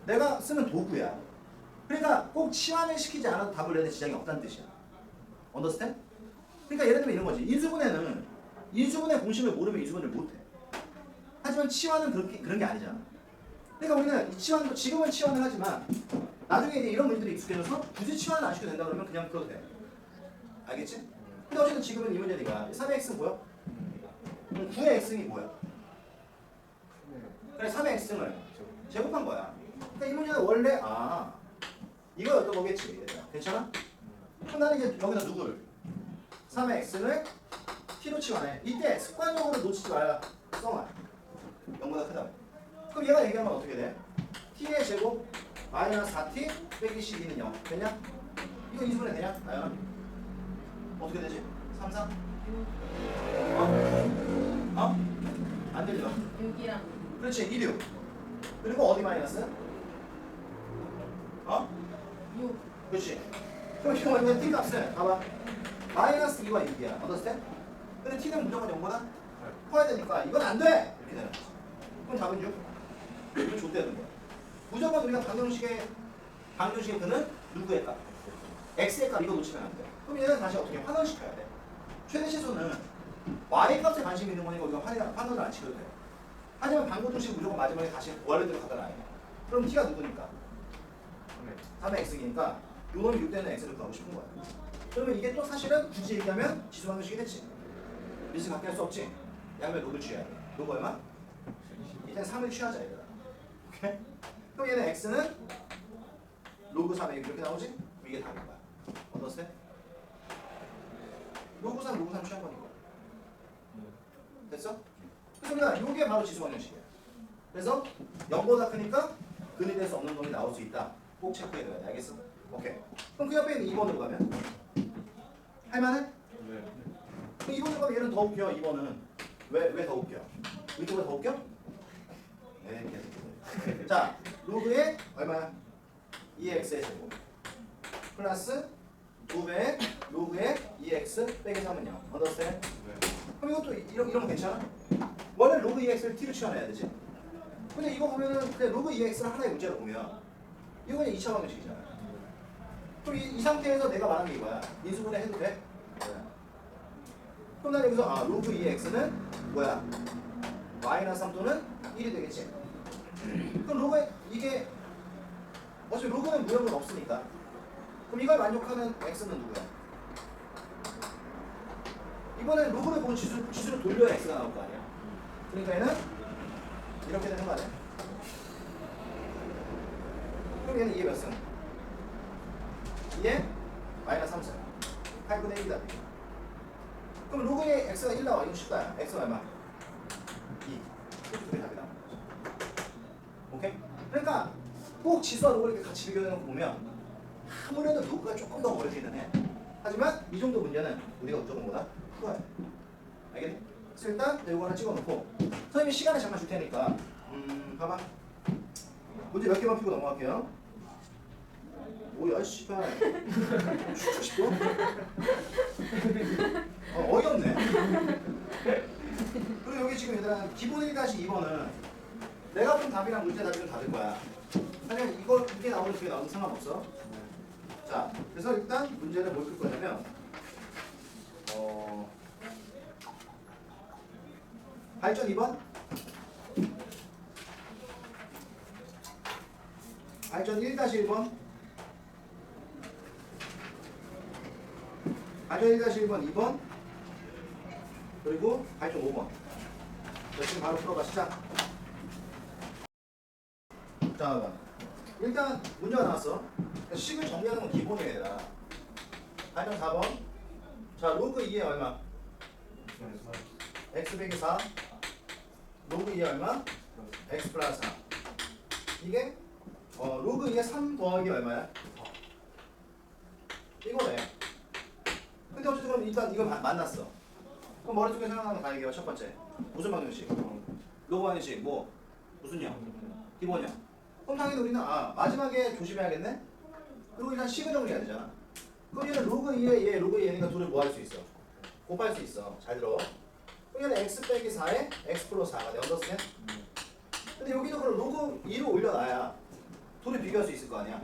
내가 쓰는 도구야. 그러니까 꼭 치환을 시키지 않아도 답을 내는 지장이 없다는 뜻이야. understand? 그러니까 예를 들면 이런 거지. 인수분해 공식을 모르면 인수분해를 못해. 하지만 치환은 그런 게 아니잖아. 그러니까 우리는 이 치환도 지금은 치환을 하지만 나중에 이제 이런 문제들이 익숙해져서 굳이 치환을 안 시켜도 된다 그러면 그냥 풀어도 돼. 알겠지? 근데 어쨌든 지금은 이 문제니까 3의 x는 뭐야? 9의 x승이 뭐야? 그래 3의 x승을 제곱한 거야. 그러니까 이 문제는 원래 이거였던 거겠지. 괜찮아? 그럼 나는 이제 여기다 누구를 3의 x승을 t로 치환해. 이때 습관적으로 놓치지 말라. 써놔. 0보다 크다. 그럼 얘가 얘기하면 어떻게 돼? t의 제곱 마이너스 4t 빼기 12는 0 되냐? 이거 인수분해 되냐? 나연아? 어떻게 되지? 3, 4? 안 들려. 6이랑 그렇지 1, 6 그리고 어디 마이너스? 6. 그렇지. 그럼 이거 완전 t 값은 봐봐 마이너스 2와 6이야. understand? 근데 t는 무조건 0보다 커야 되니까 이건 안 돼! 이렇게 되는 거지. 그럼 답은 6? 이건 좆되는 거야. 무조건 우리가 방정식의 근은 누구의 값? x의 값 이거 놓치면 안 돼. 그럼 얘는 다시 어떻게 환원시켜야 돼. 최대시수는 y 값에 관심이 있는 거니까 우리가 환원을 안 시켜도 돼. 하지만 방정식 무조건 마지막에 다시 원래대로 갖다 놔야 돼. 그럼 t가 누구니까? 3의 x이니까 요 놈이 6되는 x를 구하고 싶은 거야. 그러면 이게 또 사실은 굳이 얘기하면 지수방정식이 됐지. 미스 갖게 할 수 없지. 양면 로그 취해야 돼. 로그 얼마? 일단 3을 취하자 얘들아. 오케이? 그럼 얘는 x는 로그 3에 이렇게 나오지? 그럼 이게 답인 거야. 어떻게? 로그 3 취한 거니까. 됐어? 그래서 이게 바로 지수방정식이야. 그래서 0보다 크니까 근이 될 수 없는 놈이 나올 수 있다. 꼭 체크해둬야 돼. 알겠어? 오케이. 그럼 그 옆에 있는 2번으로 가면 할만해? 네. 그럼 2번으로 가면 얘는 더 웃겨. 2번은 왜 더 웃겨? 위쪽보다 더 웃겨? 네, 계속. 자, 로그의 얼마야? 2x의 제곱 플러스 2배 로그의 2x 빼기 3은 0. 언더스탠? 네. 그럼 이것도 이런 거 괜찮아? 원래 로그 2x를 t로 치환해야 되지. 근데 이거 보면은 그냥 로그 2x를 하나의 문제로 보면 이거 그냥 2차 방정식이잖아. 그럼 이 상태에서 내가 말한 게 이거야. 인수분해 해도 돼? 그럼 난 여기서 로그 2x는 뭐야? 마이너스 3 또는 1이 되겠지. 그럼 로그 이게 어차피 로그는 무형은 없으니까. 그럼 이걸 만족하는 x는 누구야? 이번엔 로그를 보고 지수를 돌려야 x가 나올 거 아니야. 그러니까 얘는 이렇게 되는 거 아니야? 그럼 얘는 2의 몇 승? 2의 마이너스 3승. 8분의 1이다. 그럼 로그에 x가 1 나와. 이거 쉽다. x가 얼마? 2. 이렇게 답이 나와. 오케이? 그러니까 꼭 지수와 로그를 이렇게 같이 비교해놓고 보면 아무래도 로그가 조금 더 어렵기는 해. 하지만 이 정도 문제는 우리가 무조건보다 풀어야 돼. 알겠니? 그래서 일단 이거 하나 찍어놓고 선생님이 시간을 잠깐 줄 테니까 봐봐. 문제 몇 개만 풀고 넘어갈게요. 뭐야 씨발 죽고 싶어? 어이없네. 그리고 여기 지금 얘들아 기본 1-2번은 내가 본 답이랑 문제 답이 좀 다를 거야. 하지만 이게 나오는 그게 나오는 상관없어. 자, 그래서 일단 문제를 뭘 풀 거냐면 발전 2번 발전 1-1번 발전 1-1번 2번 그리고 발전 5번 자, 지금 바로 풀어봐 시작. 자, 일단 문제가 나왔어. 식을 정리하는 건 기본이야 얘들아. 발전 4번 자 로그 2에 얼마? x 빼기 4 로그 2에 얼마? x 플러스 4 이게 로그 2에 3 더하기 얼마야? 이거네. 근데 어쨌든 그럼 일단 이걸 만났어. 그럼 머릿속에 생각나는 거 다 얘기해봐. 첫 번째 무슨 방정식? 로그 방정식 뭐? 무슨요? 기본이요? 그럼 당연히 우리는 마지막에 조심해야겠네? 그리고 일단 식을 정리해야 되잖아. 그럼 얘는 로그 2에 얘 로그 2에 얘니까 둘을 뭐 할 수 있어? 곱할 수 있어. 잘 들어. 그럼 얘는 x 빼기 4에 x 플러스 4가 돼. 언더스탠? 근데 여기도 그럼 로그 2로 올려놔야 둘을 비교할 수 있을 거 아니야.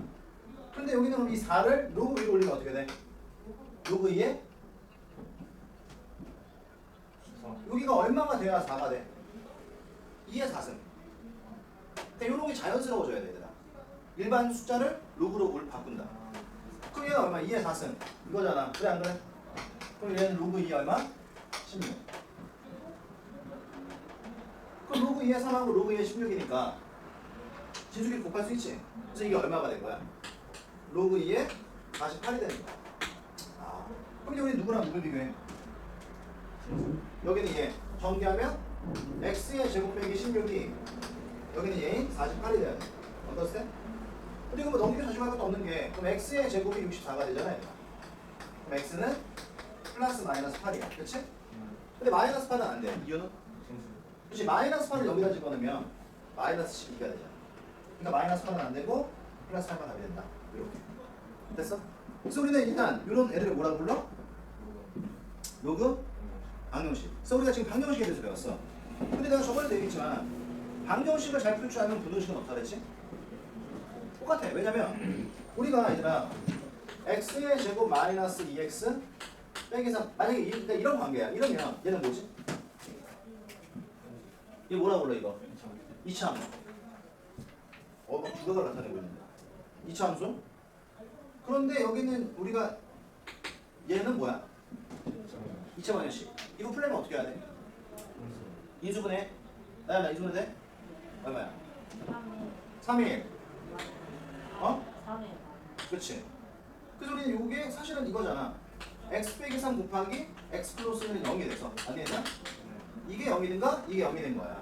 근데 여기는 그럼 이 4를 로그 위로 올리면 어떻게 돼? 로그 2에 여기가 얼마가 돼야 4가 돼? 2의 4승. 그러니까 이런 게 자연스러워져야 돼 얘들아. 일반 숫자를 로그로 바꾼다. 그럼 얘는 얼마? 2의 4승 이거잖아. 그래 안 그래? 그럼 얘는 로그 2 얼마? 16. 그럼 로그 2의 3하고 로그 2의 16이니까 진수끼리 곱할 수 있지. 그래서 이게 얼마가 된 거야? 로그 2의 48이 되는 거야. 그럼 여기 누구랑 누굴 비교해? 여기는 얘 전개하면 x의 제곱 빼기 16이 여기는 얘인 48이 돼야 돼. 언더스탠? 근데 이거 뭐 넘기고 조심할 것도 없는 게 그럼 x의 제곱이 64가 되잖아요. 그럼 x는 플러스 마이너스 8이야. 그렇지? 근데 마이너스 8은 안 돼. 이유는? 그렇지. 마이너스 8을 여기다 집어넣으면 마이너스 12가 되잖아. 그러니까 마이너스 8은 안 되고 플러스 8만 답이 된다. 이렇게. 됐어? 그래서 우리는 일단 이런 애들을 뭐라고 불러? 로그 방정식. 그래서 우리가 지금 방정식에 대해서 배웠어. 근데 내가 저번에도 얘기했지만 방정식을 잘 풀 줄 알면 부등식은 어떻다 그랬지? 똑같아. 왜냐면 우리가 얘들아 x의 제곱 마이너스 2x 빼기 3 만약에 이런 관계야. 이러면 얘는 뭐지? 얘 뭐라고 불러 이거? 이차함수. 주각을 나타내고 있는데 이차함수? 그런데 여기는 우리가 얘는 뭐야? 2차 방정식. 이거 풀려면 어떻게 해야 돼? 인수분해. 나야 인수분해 돼? 얼마야? 3일. 3일. 어? 3일. 그렇지. 그래서 우리는 요게 사실은 이거잖아. x 빼기 3 곱하기 x 플러스 1은 0이 돼서 안 되냐? 이게 0이든가 이게 0이 된 거야.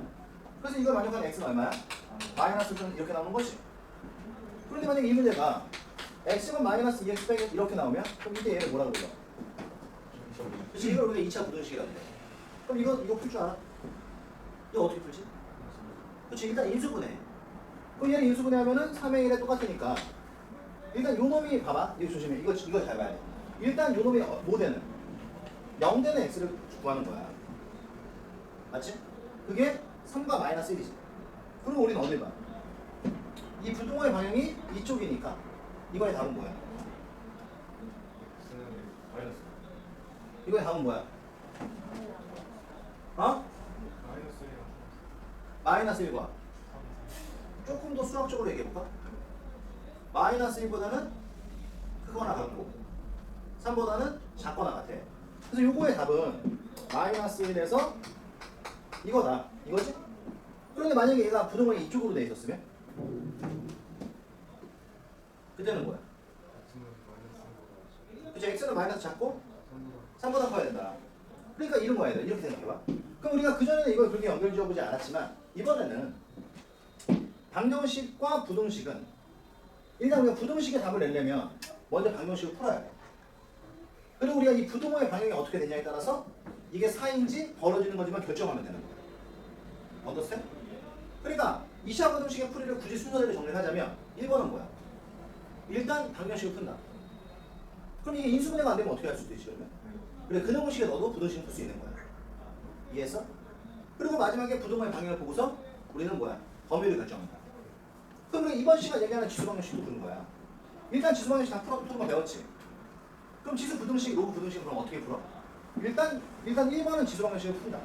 그래서 이걸 만족하는 x는 얼마야? 마이너스 1은 이렇게 나오는 거지. 그런데 만약에 이 문제가 x가 마이너스 2x 빼기 이렇게 나오면 그럼 이때 얘를 뭐라고 불러? 그치, 이걸 우리가 2차 부등식이라고 해. 그럼 이거 풀 줄 알아? 이거 어떻게 풀지? 그치, 일단 인수분해. 그럼 얘를 인수분해 하면은 3의 1에 똑같으니까 일단 요 놈이 봐봐. 이거 조심해. 이거 잘 봐야 돼. 일단 요 놈이 뭐 되는? 0 되는 x를 구하는 거야. 맞지? 그게 3과 마이너스 1이지. 그럼 우리는 어딜 봐? 이 부동호의 방향이 이쪽이니까 이거의 답은 뭐야? 마이너스. 이거의 답은 뭐야? 어? 마이너스 1. 마이너스 1과 조금 더 수학적으로 얘기해볼까? 마이너스 1보다는 크거나 같고 3보다는 작거나 같아. 그래서 요거의 답은 마이너스 1에서 이거다. 이거지? 그런데 만약에 얘가 부동호이 이쪽으로 돼 있었으면 그때는 뭐야? 그치? x는 마이너스 작고 3보다 커야 된다. 그러니까 이런 거야. 이렇게 생각해봐. 그럼 우리가 그전에는 이걸 그렇게 연결 지어보지 않았지만 이번에는 방정식과 부등식은 일단 우리가 부등식의 답을 내려면 먼저 방정식을 풀어야 돼. 그리고 우리가 이 부등호의 방향이 어떻게 되냐에 따라서 이게 4인지 벌어지는 거지만 결정하면 되는 거야. 언더스탠? 그러니까 2차 부등식의 풀이를 굳이 순서대로 정리를 하자면 1번은 뭐야? 일단 방정식을 푼다. 그럼 이게 인수분해가 안 되면 어떻게 할 수도 있지 그러면? 그래, 그 놈식에 넣어도 부등식을 풀 수 있는 거야. 이해했어? 그리고 마지막에 부등호의 방향을 보고서 우리는 뭐야? 범위를 결정한다. 그럼 우리 이번 시간 얘기하는 지수 방정식도 그런 거야. 일단 지수 방정식 다 푸는 거 배웠지? 그럼 지수 부등식, 로그 부등식은 그럼 어떻게 풀어? 일단 1번은 지수 방정식을 푼다.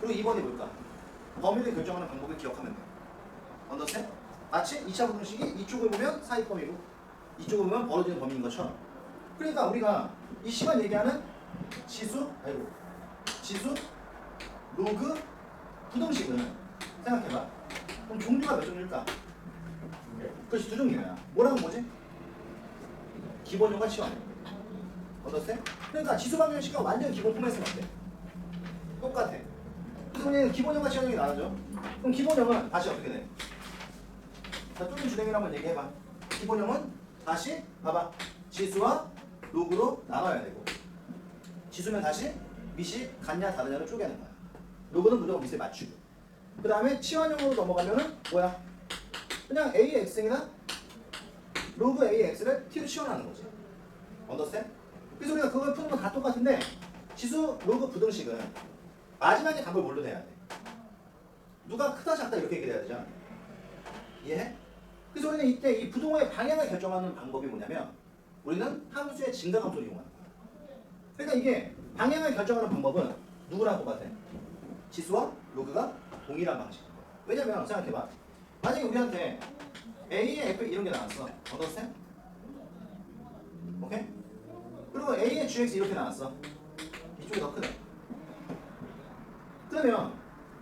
그리고 2번이 뭘까? 범위를 결정하는 방법을 기억하면 돼. 언더스탠? 마치 2차 부등식이 이쪽을 보면 사이범위고 이쪽을 보면 벌어지는 범위인 것처럼. 그러니까 우리가 이 시간 얘기하는 지수, 로그, 부등식은 생각해봐. 그럼 종류가 몇 종류일까? 그렇지, 두 종류야. 뭐라고 뭐지? 기본형과 치환형. 언더스탠? 그러니까 지수 방정식과 완전 기본 포맷은 어때? 똑같아. 그래서 우리는 기본형과 치환형이 나눠져. 그럼 기본형은 다시 어떻게 돼? 자, 뚫린 주댕이를 한번 얘기해봐. 기본형은 다시 봐봐. 지수와 로그로 나눠야 되고 지수면 다시 밑이 같냐 다르냐로 쪼개는 거야. 로그는 무조건 밑에 맞추고 그 다음에 치환형으로 넘어가면은 뭐야? 그냥 AX이나 로그 AX를 T로 치환하는 거지. 언더스탠? 그래서 우리가 그걸 푸는 건 다 똑같은데 지수 로그 부등식은 마지막에 답을 뭘로 내야 돼? 누가 크다 작다 이렇게 얘기해야 되잖아. 이해해? 그래서 우리는 이때 이 부동호의 방향을 결정하는 방법이 뭐냐면 우리는 함수의 증가함수를 이용하는 거야. 그러니까 이게 방향을 결정하는 방법은 누구랑 똑같아? 지수와 로그가 동일한 방식인 거야. 왜냐면 생각해봐. 만약에 우리한테 A의 F 이런 게 나왔어. 언더스탠? 오케이? 그리고 A의 GX 이렇게 나왔어. 이쪽이 더 크네. 그러면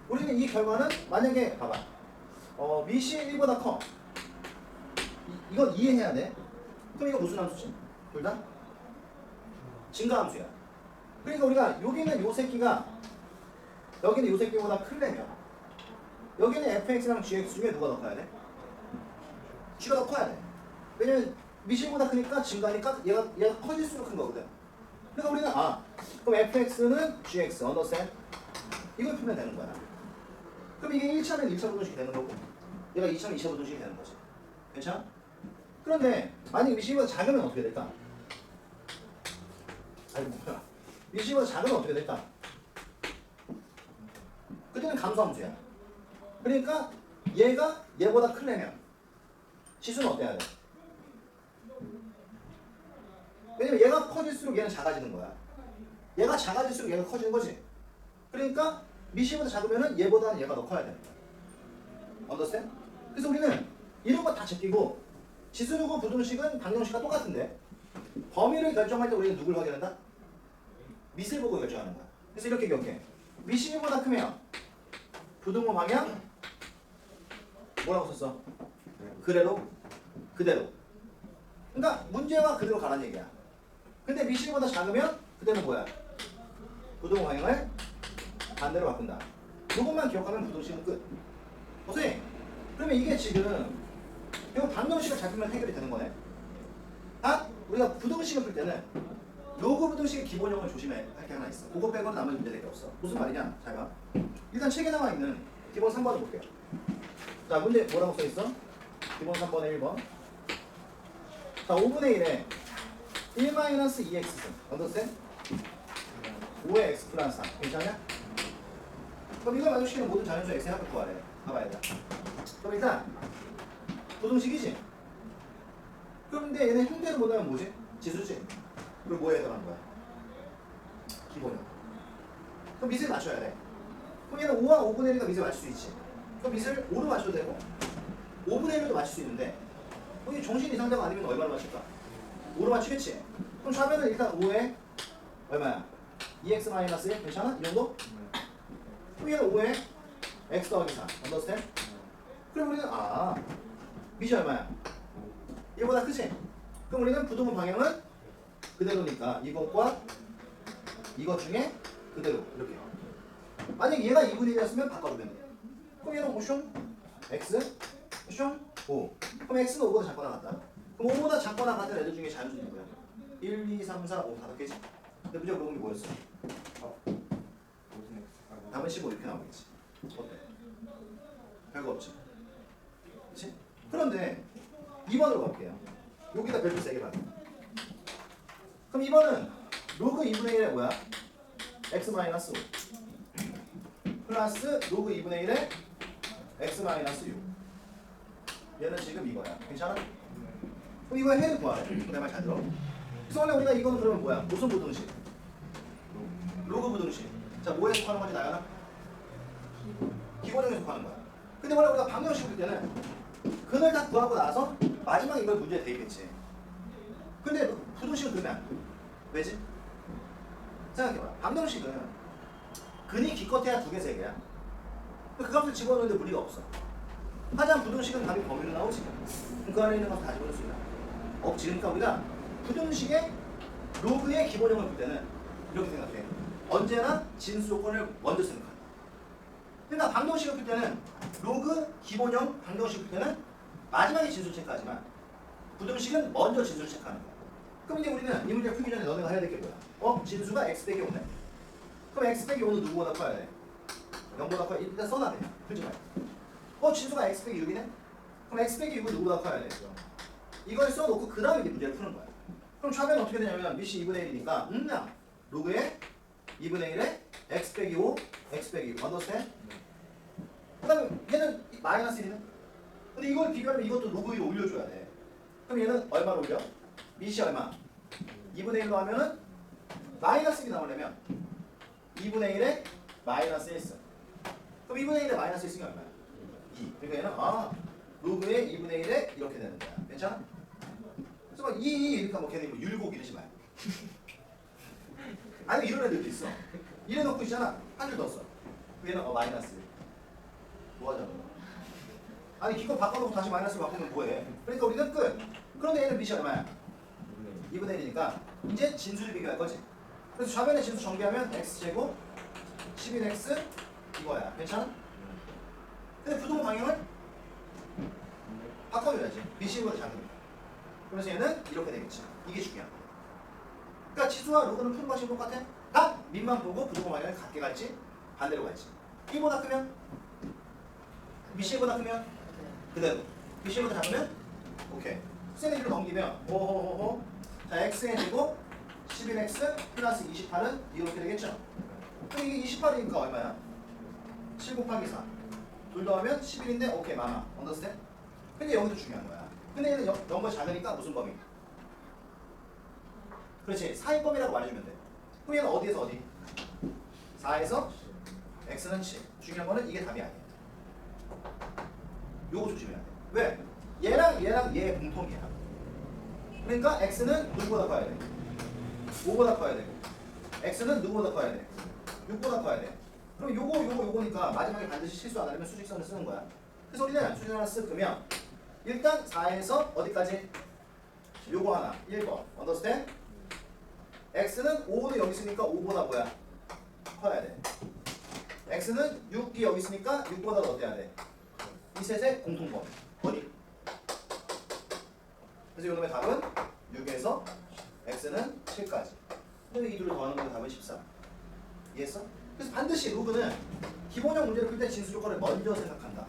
우리는 이 결과는 만약에 봐봐. 밑이 1보다 커. 이건 이해해야 돼. 그럼 이거 무슨 함수지? 둘 다? 증가함수야. 그러니까 우리가 여기는 요 새끼가 여기는 요 새끼보다 크려면 여기는 fx랑 gx 중에 누가 더 커야 돼? g가 더 커야 돼. 왜냐면 미실보다 크니까 증가니까 얘가 커질수록 큰 거거든. 그러니까 우리는 그럼 fx는 gx 언더스탠? 이걸 풀면 되는 거야. 그럼 이게 1차는 1차 부등식이 되는 거고 얘가 2차는 2차 부등식이 되는 거지. 괜찮아? 그런데 만약에 미실보다 작으면 어떻게 될까? 아니 뭐야? 미실보다 작으면 어떻게 될까? 그때는 감소함수야. 그러니까 얘가 얘보다 크려면 지수는 어때야 돼? 왜냐면 얘가 커질수록 얘는 작아지는 거야. 얘가 작아질수록 얘가 커지는 거지. 그러니까 미시보다 작으면은 얘보다는 얘가 더 커야 되는 거야. 언더스탠? 그래서 우리는 이런 거 다 제끼고 지수르고 부등식은 방정식과 똑같은데 범위를 결정할 때 우리는 누굴 확인한다? 밑을 보고 결정하는 거야. 그래서 이렇게 기억해. 미시 1보다 크면 부등호 방향 뭐라고 썼어? 그대로. 그러니까 문제와 그대로 가라는 얘기야. 근데 미시 1보다 작으면 그때는 뭐야? 부등호 방향을 반대로 바꾼다. 이것만 기억하면 부등식은 끝. 보세요. 그러면 이게 지금 이거 방정식을 잘 풀면 해결이 되는 거네. 우리가 부등식을 풀 때는 로그 부등식의 기본형을 조심해야 할 게 하나 있어. 그거 빼고는 나머지 문제될 게 없어. 무슨 말이냐? 잘 봐. 일단 책에 나와 있는 기본 3번을 볼게요. 자, 문제 뭐라고 써 있어? 기본 3번에 1번. 자, 5분의 1에 1-2x승. 어떠세? 5의 x 플러스 3. 괜찮냐? 그럼 이걸 만족시키는 모든 자연수 x의 합을 구하래. 봐봐야 돼. 그럼 일단 부등식이지? 그런데 얘네 형태를 보면 뭐지? 지수지? 그럼 뭐에 해당하는 거야? 기본형. 그럼 밑을 맞춰야 돼. 그럼 얘는 5와 5분의 1가 밑을 맞출 수 있지. 그럼 밑을 5로 맞춰도 되고 5분의 1로 맞출 수 있는데 거기 정신 이상자가 아니면 얼마로 맞출까? 5로 맞추겠지? 그럼 좌변은 일단 5에 얼마야? 2x-1 괜찮아? 이 정도? 그럼 얘는 5에 x 더하기 4 언더스탠? 그럼 우리는 밑이 얼마야? 1보다 크지? 그럼 우리는 부등호 방향은 그대로니까 이것과 이것 중에 그대로 이렇게. 만약 얘가 2분의 1이었으면 바꿔주면 돼. 그럼 얘는 오숑 x 오숑 5. 그럼 x는 5보다 작거나 같다. 그럼 5보다 작거나 같은 애들 중에 자연수는 누구야? 1, 2, 3, 4, 5 5개지? 근데 문제가 물어본 게 뭐였어? 답은 15 이렇게 나오겠지. 어때? 별거 없지? 그치? 그런데 2번으로 갈게요. 여기다 별표 3개 받아. 그럼 2번은 로그 2분의 1에 뭐야? x 마이너스 5 플러스 로그 2분의 1에 x 마이너스 6. 얘는 지금 이거야. 괜찮아? 그럼 이거 해를 구하래. 내 말 잘 들어. 그래서 원래 우리가 이거는 그러면 뭐야? 무슨 부등식? 로그 부등식. 자, 뭐에서 구하는 건지 나가나? 기본형에서 구하는 거야. 근데 원래 우리가 방정식 풀 때는 근을 다 구하고 나서 마지막에 이걸 문제에 대입했지. 근데 부등식은 그러면 안 돼. 왜지? 생각해봐. 방정식은 근이 기껏해야 2개, 3개야. 그 값을 집어넣는데 무리가 없어. 하지만 부등식은 답이 범위로 나오지. 그럼 그 안에 있는 값을 다 집어넣을 수 있나? 없지. 그러니까 우리가 부등식의 로그의 기본형을 볼 때는 이렇게 생각해. 언제나 진수 조건을 먼저 생각한다. 그러니까 방정식을 풀 때는 로그 기본형 방정식 풀 때는 마지막에 진수 체크하지만 부등식은 먼저 진수를 체크하는 거야. 그럼 이제 우리는 이 문제 풀기 전에 너네가 해야 될 게 뭐야? 진수가 x 빼기 5네. 그럼 x 빼기 5는 누구보다 커야 돼? 0보다 커야 돼. 일단 써놔 그냥. 풀지 말고. 진수가 x 빼기 6이네? 그럼 x 빼기 6은 누구보다 커야 돼? 이걸 써놓고 그 다음에 이제 문제를 푸는 거야. 그럼 좌변은 어떻게 되냐면 밑이 2분의 1이니까 로그에 2분의 1에 x 빼기 5, x 빼기 6. 언더스탠? 그 다음에 얘는 마이너스 1이네? 근데 이걸 비교하면 이것도 로그 위로 올려줘야 돼. 그럼 얘는 얼마로 올려? 밑이 얼마? 2분의 1로 하면은 마이너스 1이 나오려면 2분의 1에 마이너스 1승. 그럼 2분의 1에 마이너스 1승이 얼마야? 2. 그러니까 얘는 로그의 2분의 1에 이렇게 되는 거야. 괜찮아? 그래서 막 2 이렇게 하면 걔네 뭐 율곡 이러지 마요. 아니 이런 애들도 있어. 이래 놓고 있잖아. 한 줄 넣었어. 얘는 마이너스 1. 뭐 하자는 거야? 아니 기껏 바꿔놓고 다시 마이너스로 바꾸면 뭐해? 그러니까 우리는 끝. 그런데 얘는 밑이 얼마야? 2분의 1이니까 이제 진수를 비교할 거지. 그래서 좌변의 진수 정비하면 x제곱 11x 이거야. 괜찮아? 근데 부동 방향을 바꿔줘야지. 밑식으로 작으니까. 그래서 얘는 이렇게 되겠지. 이게 중요한 거야. 그러니까 지수와 로그는 푸는 것이 똑같아. 다 밑만 보고 부동 방향을 같게 갈지 반대로 갈지. 1보다 크면 밑식보다 크면 그대로. 밑식보다 작으면 오케이. 셀의 1로 넘기면 호호호호 자 x의 제곱 11x 플러스 28은 이렇게 되겠죠? 그럼 이게 28이니까 얼마야? 7 곱하기 4 둘 더하면 11인데 오케이 마마 언더스탠? 근데 여기도 중요한 거야. 근데 얘는 0거 작으니까 무슨 범위? 그렇지 4의 범위라고 말해주면 돼. 그럼 얘는 어디에서 어디? 4에서 x는 7 중요한 거는 이게 답이 아니야. 요거 조심해야 돼. 왜? 얘랑 얘 공통이야. 그러니까 x는 누구보다 커야 돼? 5보다 커야 되고 x는 누구보다 커야 돼? 6보다 커야 돼. 그럼 요거니까 마지막에 반드시 실수 안 하려면 수직선을 쓰는 거야. 그래서 우리는 수직선을 쓱 그면 일단 4에서 어디까지? 요거 하나 1번 언더스탠? x는 5는 여기 있으니까 5보다 뭐야? 커야 돼. x는 6이 여기 있으니까 6보다 더 어때야 돼? 이 셋의 공통범위 어디? 그래서 이놈의 답은 6에서 x는 7까지. 근데 이 둘을 더하는 건 답은 14. 이해했어? 그래서 반드시 로그는 기본형 문제를 풀 때 진수 조건을 먼저 생각한다.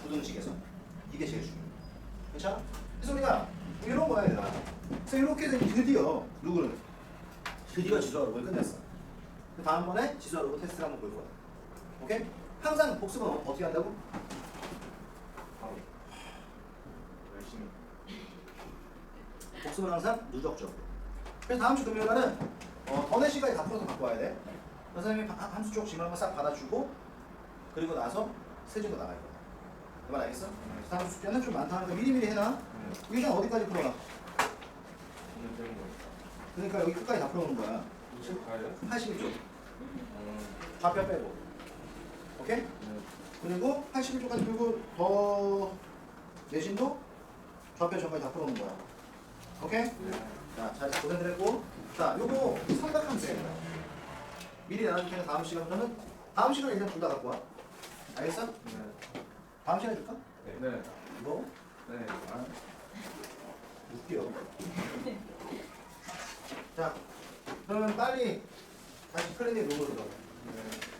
부등식에서. 이게 제일 중요해. 괜찮아? 그래서 우리가 이런 거야 얘들아. 그래서 이렇게 해서 드디어 로그는 드디어 지수와 로그를 끝냈어. 그 다음번에 지수와 로그 테스트를 한번 볼 거야. 오케이? 항상 복습은 어떻게 한다고? 열심히. 복습은 항상 누적적으로. 그래서 다음 주 금요일날은 더네 시까지 다 풀어서 갖고 와야 돼. 그 선생님이 함수 쪽 질문 한번 싹 받아주고 그리고 나서 세제도 나갈 거야. 그 말 알겠어? 그래서 다음 주 숙제는 좀 많다는 거 미리미리 해놔. 일단 어디까지 풀어놔? 오늘 배운 거. 그러니까 여기 끝까지 다 풀어놓은 거야. 28요? 81쪽. 좌표 빼고. 오케이? 그리고 81쪽까지 풀고 더 내신도 좌표 전까지 다 풀어놓은 거야. 오케이? 자, 잘 고생들 했고. 자, 요거 삼각함 돼. 미리 나눠줄 테니까 다음 시간부터는 다음 시간에 일단 둘 다 갖고 와. 알겠어? 네. 다음 시간에 줄까? 네. 이거? 네. 아, 웃겨. 자, 그러면 빨리 다시 클리닉 룸으로 들어가. 네.